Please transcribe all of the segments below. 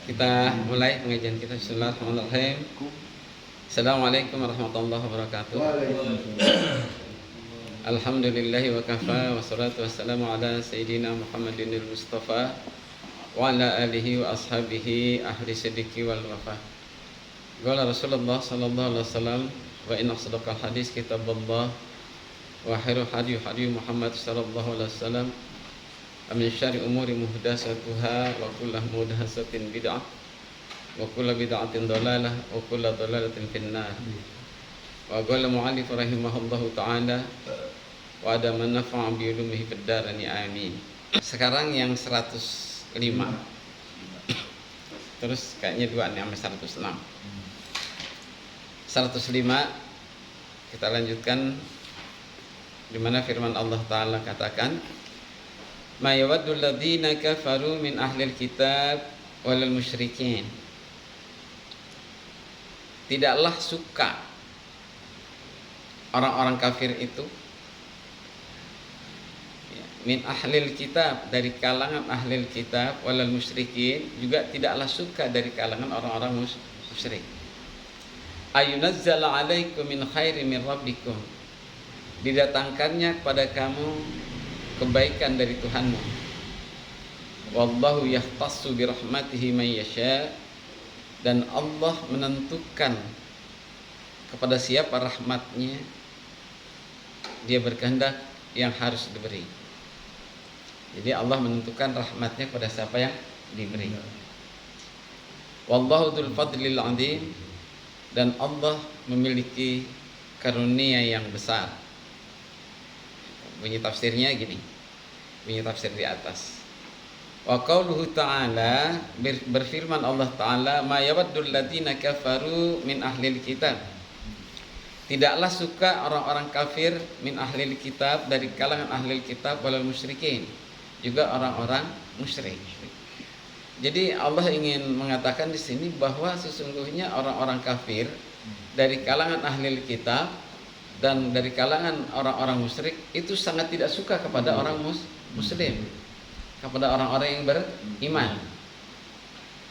Kita mulai pengajian kita. Bismillahirrahmanirrahim. Assalamualaikum warahmatullahi wabarakatuh. Alhamdulillahi wa kafa, wassalatu wassalamu ala sayyidina Muhammadin al-Mustafa wa ala alihi wa ashabihi ahli siddiqi wal wafa. Qala Rasulullah sallallahu alaihi wasallam, wa inna asdaqal hadis kitabullah wa khairu hadi Muhammad sallallahu alaihi wasallam. Amin syari umuri muhdasatuha wa kullah muhdasatin bid'ah wa kullah bid'atin dalalah wa kullah dalalatin finnar. Wa qala mu'allif rahimahullahu ta'ala wa adaman nafa'a bi ulumihi fid darani amin. Sekarang yang 105. Terus kayaknya dua nih sampai 106. 105 kita lanjutkan di mana firman Allah Ta'ala katakan, ma yawaddul ladzina kafaru min ahlil kitab walal musyrikin. Tidaklah suka orang-orang kafir itu min ahlil kitab, dari kalangan ahlil kitab, walal musyrikin, juga tidaklah suka dari kalangan orang-orang musyrik. Ayunazzala alaikum min khairi min rabbikum, didatangkannya kepada kamu kebaikan dari Tuhanmu. Wallahu yahtassu birahmatihi man yasha, dan Allah menentukan kepada siapa rahmatnya dia berkehendak yang harus diberi. Jadi Allah menentukan rahmatnya kepada siapa yang diberi. Wallahu dzul fadlil adzim, dan Allah memiliki karunia yang besar. Bunyi tafsirnya gini, bunyi tafsir di atas. Wa qauluhu ta'ala, berfirman Allah Ta'ala, ma yawaddul ladzina kafaru min ahlil kitab, tidaklah suka orang-orang kafir min ahlil kitab, dari kalangan ahlil kitab, walal musyrikin, juga orang-orang musyrik. Jadi Allah ingin mengatakan di sini bahwa sesungguhnya orang-orang kafir dari kalangan ahlil kitab dan dari kalangan orang-orang musyrik itu sangat tidak suka kepada orang muslim, kepada orang-orang yang beriman.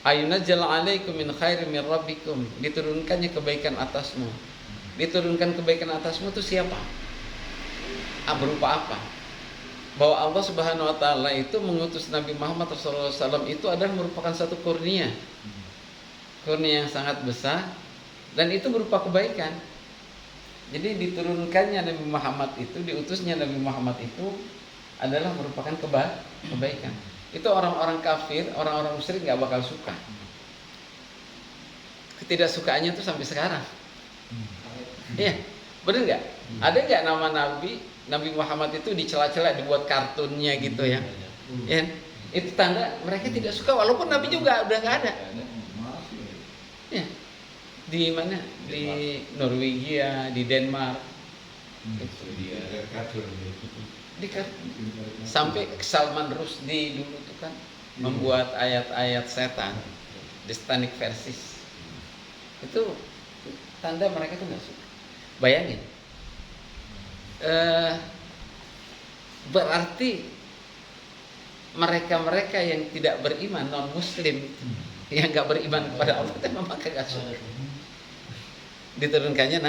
Ayunazzal alaikum min khairin min rabbikum, diturunkannya kebaikan atasmu. Diturunkan kebaikan atasmu itu siapa? Berupa apa? Bahwa Allah Subhanahu wa taala itu mengutus Nabi Muhammad SAW itu adalah merupakan satu kurnia. Kurnia yang sangat besar, dan itu berupa kebaikan. Jadi diturunkannya Nabi Muhammad itu, diutusnya Nabi Muhammad itu adalah merupakan kebaikan. Itu orang-orang kafir, orang-orang musyrik nggak bakal suka. Ketidaksukaannya itu sampai sekarang. Iya, benar nggak? Ada nggak nama Nabi Muhammad itu dicela-cela, dibuat kartunnya gitu ya? Ya, itu tanda mereka tidak suka, walaupun Nabi juga udah nggak ada. Ya. Di mana? Di Norwegia, di Denmark. Sampai Salman Rushdie dulu tuh kan membuat ayat-ayat setan, the satanic verses. Itu tanda mereka tuh nggak suka. Bayangin, berarti mereka yang tidak beriman, non Muslim, yang nggak beriman kepada Allah, itu memang nggak suka. Diturunkannya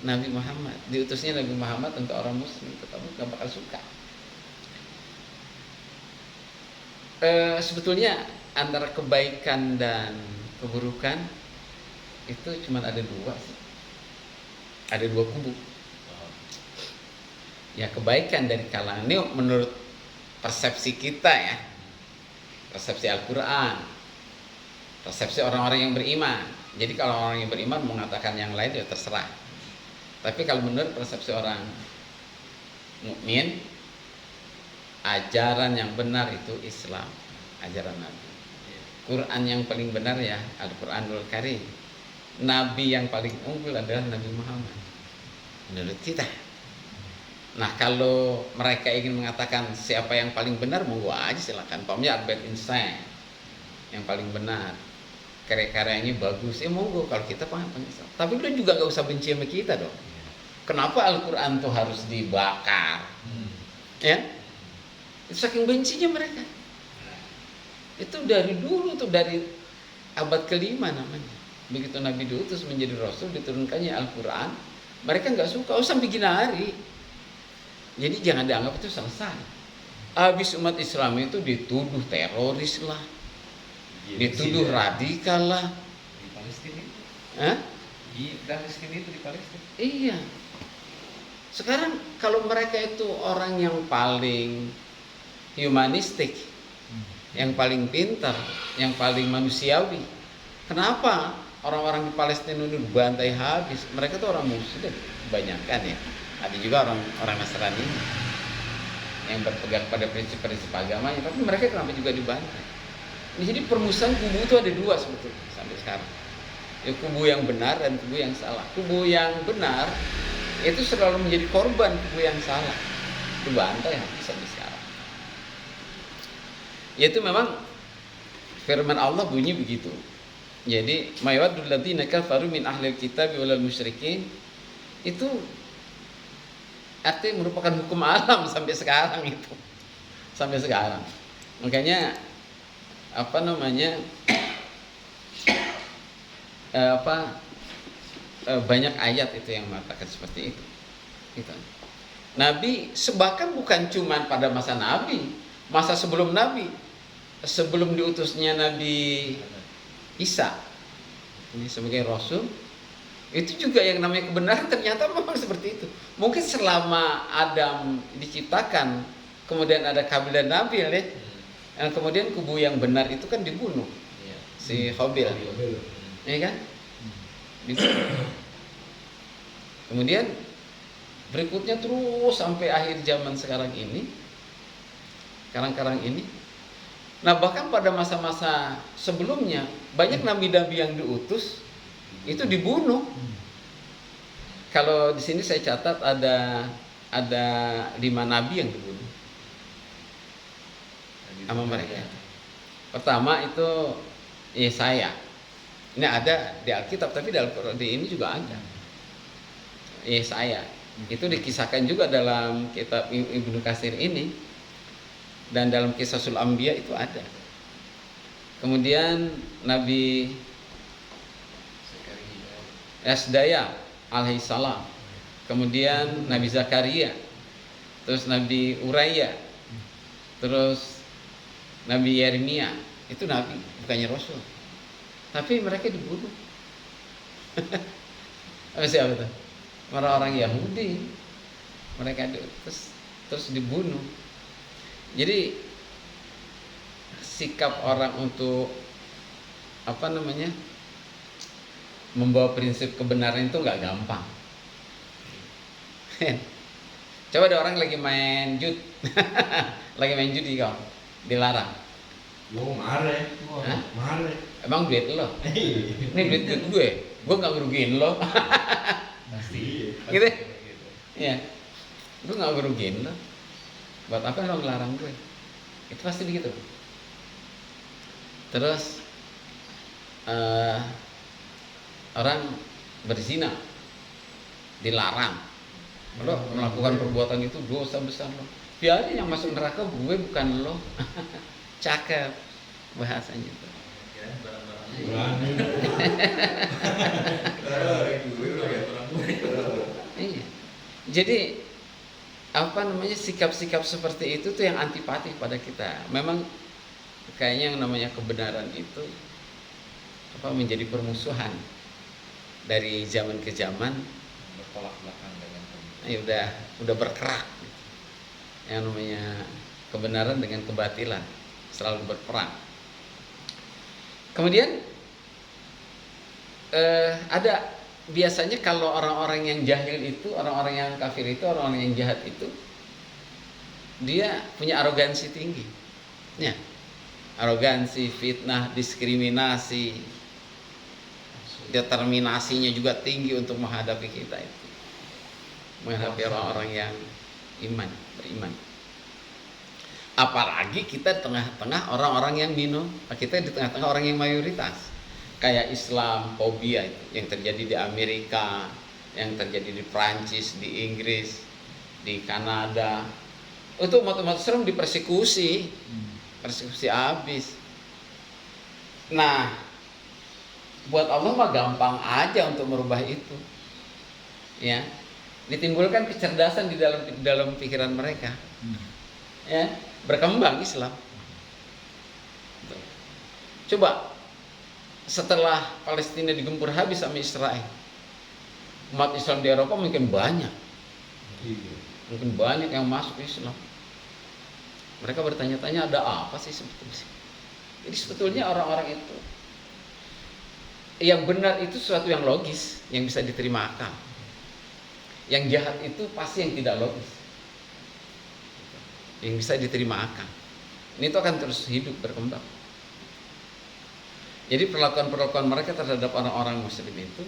Nabi Muhammad, diutusnya Nabi Muhammad untuk orang muslim, tetapi gak bakal suka. Sebetulnya antara kebaikan dan keburukan itu cuma ada dua sih. Ada dua kubu. Ya, kebaikan dari kalangan ini menurut persepsi kita ya, persepsi Al-Quran, persepsi orang-orang yang beriman. Jadi kalau orang yang beriman mengatakan yang lain ya terserah. Tapi kalau menurut persepsi orang mukmin, ajaran yang benar itu Islam, ajaran Nabi. Quran yang paling benar ya Al-Quranul Karim. Nabi yang paling unggul adalah Nabi Muhammad menurut kita. Nah, kalau mereka ingin mengatakan siapa yang paling benar, monggo aja silakan. Pamnya Albert Einstein yang paling benar, karya-karyanya bagus, monggo. Kalau kita paham, tapi lu juga nggak usah benci sama kita dong. Kenapa Al-Quran tuh harus dibakar? Ya, itu saking bencinya mereka. Itu dari dulu tuh, dari abad kelima namanya. Begitu Nabi diutus menjadi Rasul, diturunkannya Al-Quran, mereka nggak suka, sampai gini hari. Jadi jangan dianggap itu selesai. Habis umat Islam itu dituduh teroris lah, dituduh radikal lah. Di Palestina itu. Hah? Di Palestina itu, di Palestina. Iya. Sekarang kalau mereka itu orang yang paling humanistik, yang paling pintar, yang paling manusiawi, kenapa orang-orang di Palestina itu dibantai habis? Mereka tuh orang Muslim kebanyakan ya. Ada juga orang Nasrani yang berpegang pada prinsip-prinsip agamanya, tapi mereka kenapa juga dibantai? Jadi permusuhan kubu itu ada dua sebetulnya sampai sekarang. Ya, kubu yang benar dan kubu yang salah. Kubu yang benar itu selalu menjadi korban kubu yang salah, dibantai habis sampai sekarang. Yaitu memang firman Allah bunyi begitu. Jadi mayawaddul ladzina kafaru min ahlil kitabi wal musyrikin, itu artinya merupakan hukum alam sampai sekarang itu. Sampai sekarang. Makanya banyak ayat itu yang mengatakan seperti itu. Gitu. Nabi bahkan bukan cuma pada masa Nabi, masa sebelum Nabi, sebelum diutusnya Nabi Isa ini sebagai Rasul, itu juga yang namanya kebenaran ternyata memang seperti itu. Mungkin selama Adam diciptakan, kemudian ada Kabil dan Nabil ya, dan kemudian kubu yang benar itu kan dibunuh, si Habil, ya kan? Dibunuh. Kemudian berikutnya terus sampai akhir zaman sekarang ini. Nah, bahkan pada masa-masa sebelumnya banyak nabi-nabi yang diutus itu dibunuh. Kalau di sini saya catat ada 5 nabi yang dibunuh sama mereka. Pertama itu Yesaya. Ini ada di Alkitab, tapi di ini juga ada. Yesaya. Itu dikisahkan juga dalam kitab Ibnu Katsir ini, dan dalam Qisasul Anbiya itu ada. Kemudian Nabi Yasdaya alaihissalam, kemudian Nabi Zakaria, terus Nabi Uraya, terus Nabi Yeremia. Itu nabi, bukannya rasul, tapi mereka dibunuh. Siapa itu? Orang-orang Yahudi, mereka terus dibunuh. Jadi sikap orang untuk membawa prinsip kebenaran itu nggak gampang. Coba ada orang lagi main judi kau dilarang. Marah. Emang duit lo? Ini duit gue nggak ngerugiin lo. Pasti. Gitu. Iya. Gue nggak ngerugiin lo. Buat apa lo ngelarang gue? Itu pasti begitu. Terus orang berzina dilarang. Lo melakukan perbuatan itu dosa besar lo. Biarin yang masuk neraka gue, bukan lo. Cakep bahasanya itu. Iya. Jadi sikap-sikap seperti itu tuh yang antipati pada kita. Memang kayaknya yang namanya kebenaran itu menjadi permusuhan dari zaman ke zaman, bertolak belakang dengan udah berkerak. Yang namanya kebenaran dengan kebatilan selalu berperang. Kemudian ada biasanya kalau orang-orang yang jahil itu, orang-orang yang kafir itu, orang-orang yang jahat itu, dia punya arogansi tinggi. Ya. Arogansi, fitnah, diskriminasi, determinasinya juga tinggi untuk menghadapi kita itu. Menghadapi orang-orang yang beriman. Apalagi kita di tengah-tengah orang-orang yang kita di tengah-tengah orang yang mayoritas. Kayak Islam fobia itu yang terjadi di Amerika, yang terjadi di Prancis, di Inggris, di Kanada. Itu umat-umat Islam persekusi habis. Nah, Buat Allah mah gampang aja untuk merubah itu. Ya. Ditimbulkan kecerdasan di dalam pikiran mereka. Ya, berkembang Islam. Coba setelah Palestina digempur habis sama Israel, umat Islam di Eropa mungkin banyak. Mungkin banyak yang masuk Islam. Mereka bertanya-tanya ada apa sih sebetulnya. Jadi sebetulnya orang-orang itu yang benar itu sesuatu yang logis, yang bisa diterima akal. Yang jahat itu pasti yang tidak logis, yang bisa diterima akal. Ini itu akan terus hidup berkembang. Jadi perlakuan-perlakuan mereka terhadap orang-orang Muslim itu